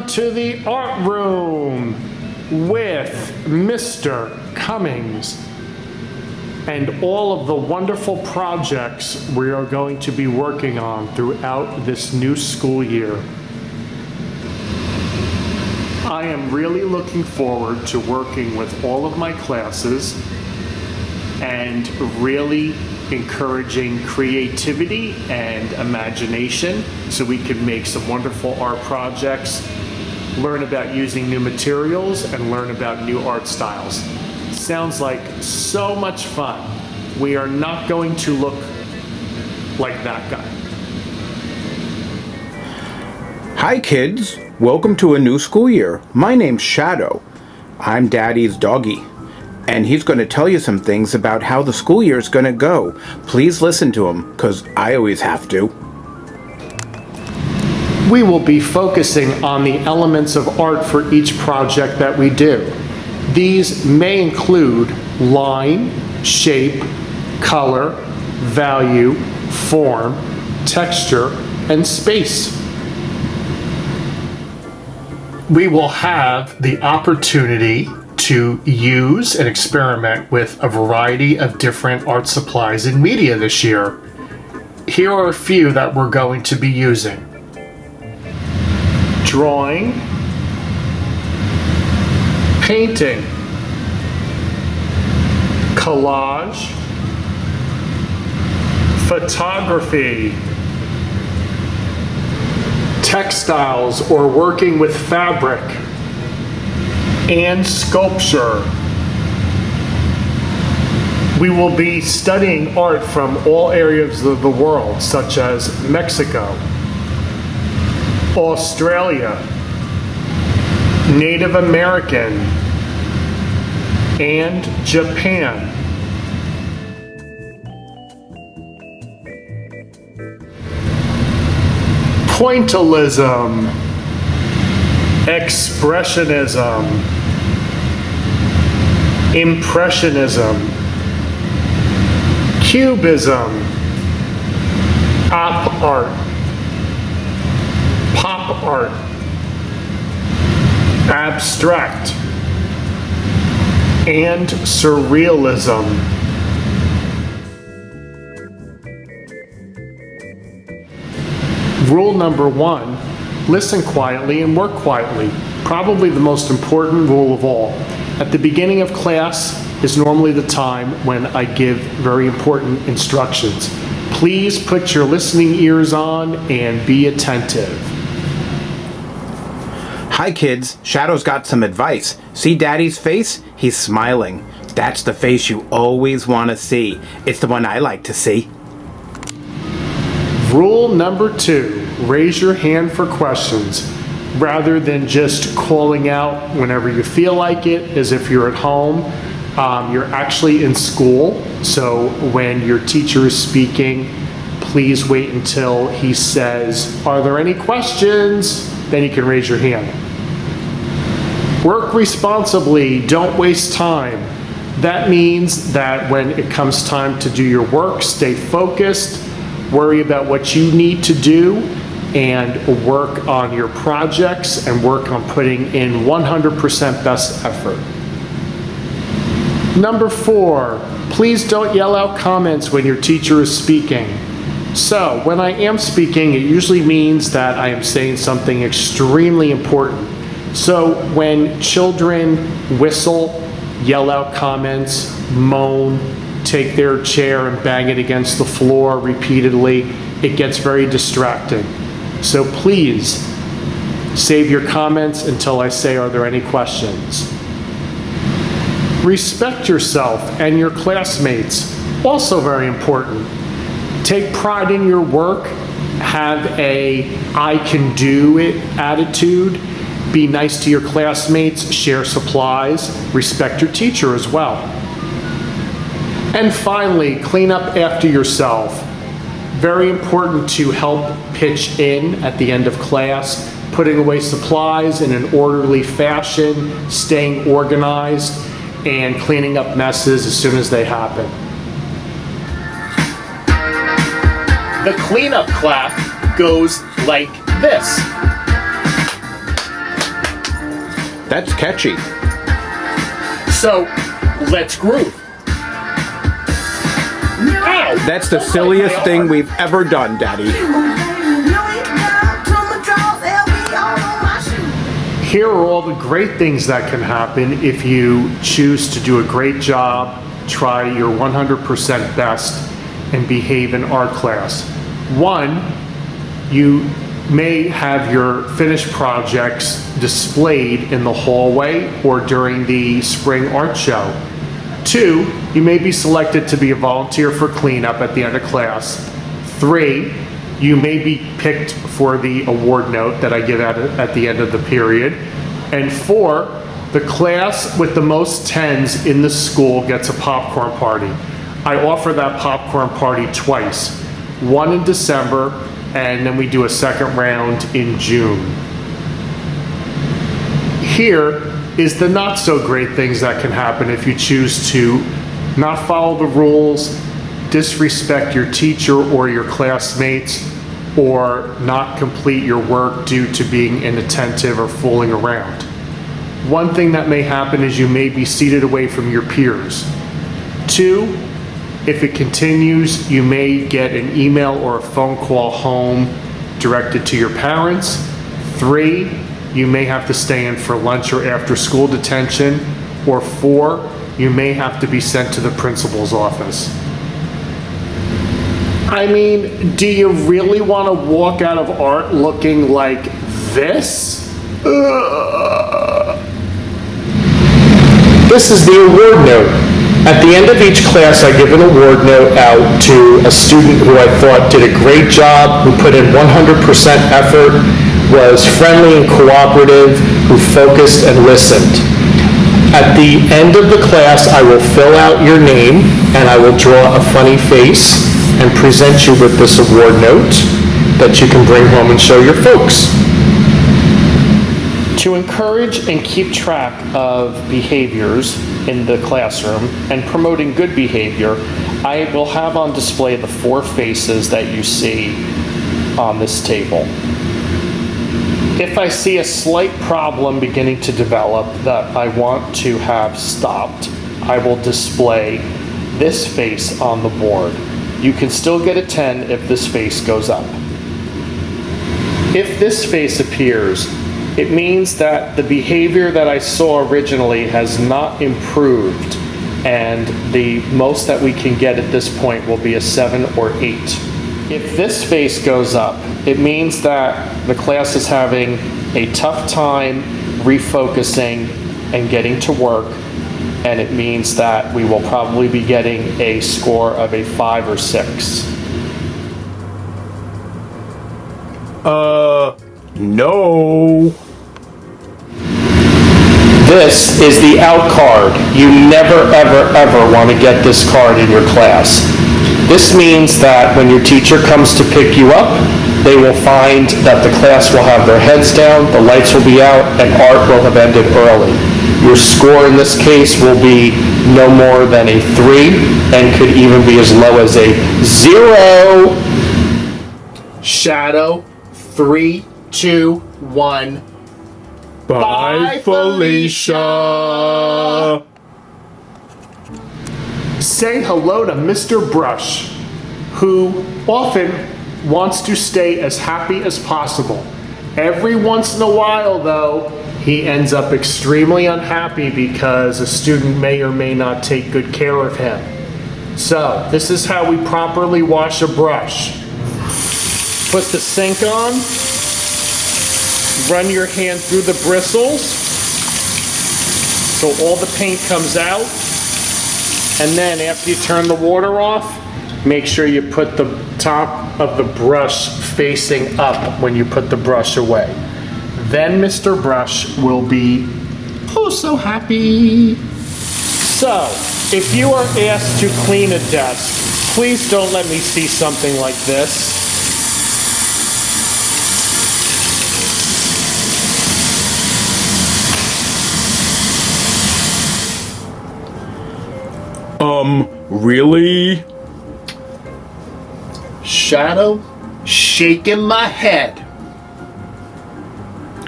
Welcome to the art room with Mr. Cummings and all of the wonderful projects we are going to be working on throughout this new school year. I am really looking forward to working with all of my classes and really encouraging creativity and imagination so we can make some wonderful art projects, learn about using new materials, and learn about new art styles. Sounds like so much fun. We are not going to look like that guy. Hi kids, welcome to a new school year. My name's Shadow. I'm Daddy's doggy, and he's going to tell you some things about how the school year is going to go. Please listen to him, because I always have to. We will be focusing on the elements of art for each project that we do. These may include line, shape, color, value, form, texture, and space. We will have the opportunity to use and experiment with a variety of different art supplies and media this year. Here are a few that we're going to be using. Drawing, painting, collage, photography, textiles or working with fabric, and sculpture. We will be studying art from all areas of the world, such as Mexico, Australia, Native American, and Japan. Pointillism, Expressionism, Impressionism, Cubism, Op art, Pop art, Abstract, and Surrealism. Rule number 1, listen quietly and work quietly. Probably the most important rule of all. At the beginning of class is normally the time when I give very important instructions. Please put your listening ears on and be attentive. Hi kids, Shadow's got some advice. See Daddy's face? He's smiling. That's the face you always want to see. It's the one I like to see. Rule number 2, raise your hand for questions. Rather than just calling out whenever you feel like it, as if you're at home, you're actually in school. So when your teacher is speaking, please wait until he says, "Are there any questions?" Then you can raise your hand. Work responsibly, don't waste time. That means that when it comes time to do your work, stay focused, worry about what you need to do, and work on your projects and work on putting in 100% best effort. Number 4, please don't yell out comments when your teacher is speaking. So when I am speaking, it usually means that I am saying something extremely important. So when children whistle, yell out comments, moan, take their chair and bang it against the floor repeatedly, it gets very distracting. So please save your comments until I say, "Are there any questions?" Respect yourself and your classmates. Also very important. Take pride in your work. Have a "I can do it" attitude. Be nice to your classmates. Share supplies. Respect your teacher as well. And finally, clean up after yourself. Very important to help pitch in at the end of class, putting away supplies in an orderly fashion, staying organized, and cleaning up messes as soon as they happen. The cleanup clap goes like this. That's catchy. So, let's groove. Ow! That's the Don't bite silliest my thing arm. we've ever done, Daddy. Here are all the great things that can happen if you choose to do a great job, try your 100% best, and behave in art class. 1, you may have your finished projects displayed in the hallway or during the spring art show. 2, you may be selected to be a volunteer for cleanup at the end of class. 3, you may be picked for the award note that I give at the end of the period. And 4, the class with the most 10s in the school gets a popcorn party. I offer that popcorn party twice, one in December, and then we do a second round in June. Here is the not so great things that can happen if you choose to not follow the rules, disrespect your teacher or your classmates, or not complete your work due to being inattentive or fooling around. One thing that may happen is you may be seated away from your peers. 2, if it continues, you may get an email or a phone call home directed to your parents. 3, you may have to stay in for lunch or after school detention. Or 4, you may have to be sent to the principal's office. I mean, do you really want to walk out of art looking like this? Ugh. This is the award note. At the end of each class, I give an award note out to a student who I thought did a great job, who put in 100% effort, was friendly and cooperative, who focused and listened. At the end of the class, I will fill out your name and I will draw a funny face and present you with this award note that you can bring home and show your folks. To encourage and keep track of behaviors in the classroom and promoting good behavior, I will have on display the 4 faces that you see on this table. If I see a slight problem beginning to develop that I want to have stopped, I will display this face on the board. You can still get a 10 if this face goes up. If this face appears, it means that the behavior that I saw originally has not improved, and the most that we can get at this point will be a 7 or 8. If this face goes up, it means that the class is having a tough time refocusing and getting to work, and it means that we will probably be getting a score of a 5 or 6. No. This is the out card. You never, ever, ever want to get this card in your class. This means that when your teacher comes to pick you up, they will find that the class will have their heads down, the lights will be out, and art will have ended early. Your score in this case will be no more than a 3 and could even be as low as a 0. Shadow, 3, 2, 1. Bye, Felicia. Say hello to Mr. Brush, who often wants to stay as happy as possible. Every once in a while, though, he ends up extremely unhappy because a student may or may not take good care of him. So, this is how we properly wash a brush. Put the sink on, run your hand through the bristles so all the paint comes out, and then after you turn the water off, make sure you put the top of the brush facing up when you put the brush away. Then Mr. Brush will be oh so happy. So, if you are asked to clean a desk, please don't let me see something like this. Really? Shadow, shaking my head.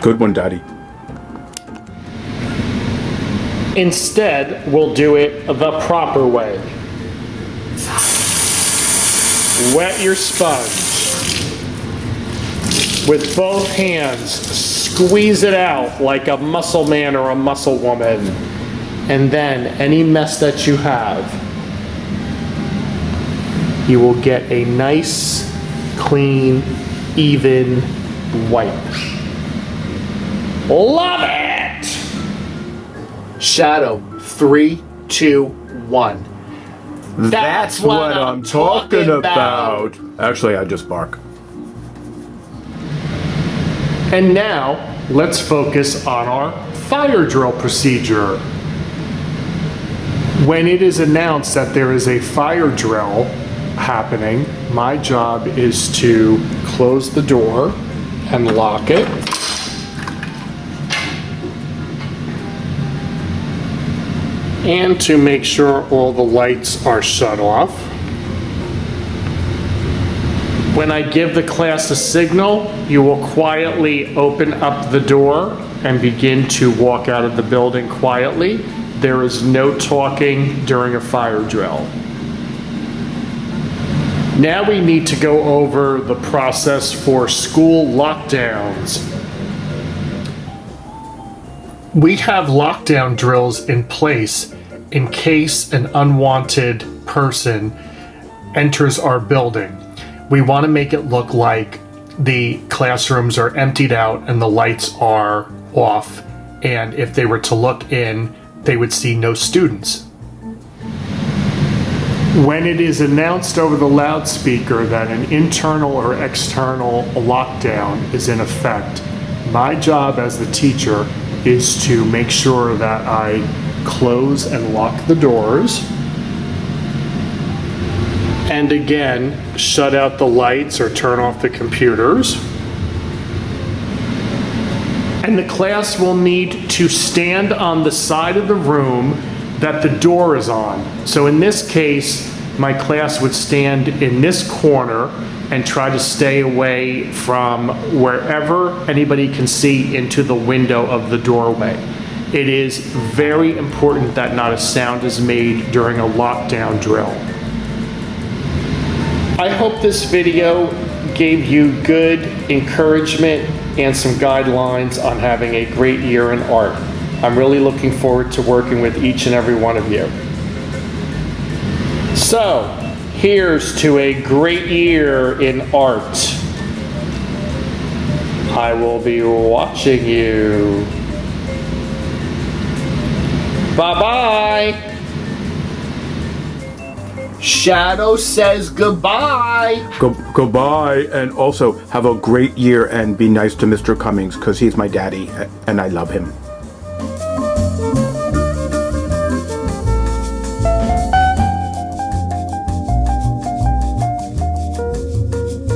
Good one, Daddy. Instead, we'll do it the proper way. Wet your sponge. With both hands, squeeze it out like a muscle man or a muscle woman. And then any mess that you have, you will get a nice, clean, even wipe. Love it! Shadow, 3, 2, 1. That's what I'm talking about. Actually, I just bark. And now, let's focus on our fire drill procedure. When it is announced that there is a fire drill happening, my job is to close the door and lock it. And to make sure all the lights are shut off. When I give the class a signal, you will quietly open up the door and begin to walk out of the building quietly. There is no talking during a fire drill. Now we need to go over the process for school lockdowns. We have lockdown drills in place in case an unwanted person enters our building. We want to make it look like the classrooms are emptied out and the lights are off, and if they were to look in, they would see no students. When it is announced over the loudspeaker that an internal or external lockdown is in effect, my job as the teacher is to make sure that I close and lock the doors, and again, shut out the lights or turn off the computers. And the class will need to stand on the side of the room that the door is on. So in this case, my class would stand in this corner and try to stay away from wherever anybody can see into the window of the doorway. It is very important that not a sound is made during a lockdown drill. I hope this video gave you good encouragement and some guidelines on having a great year in art. I'm really looking forward to working with each and every one of you. So, here's to a great year in art. I will be watching you. Bye-bye. Shadow says goodbye. Goodbye, and also have a great year and be nice to Mr. Cummings because he's my daddy and I love him.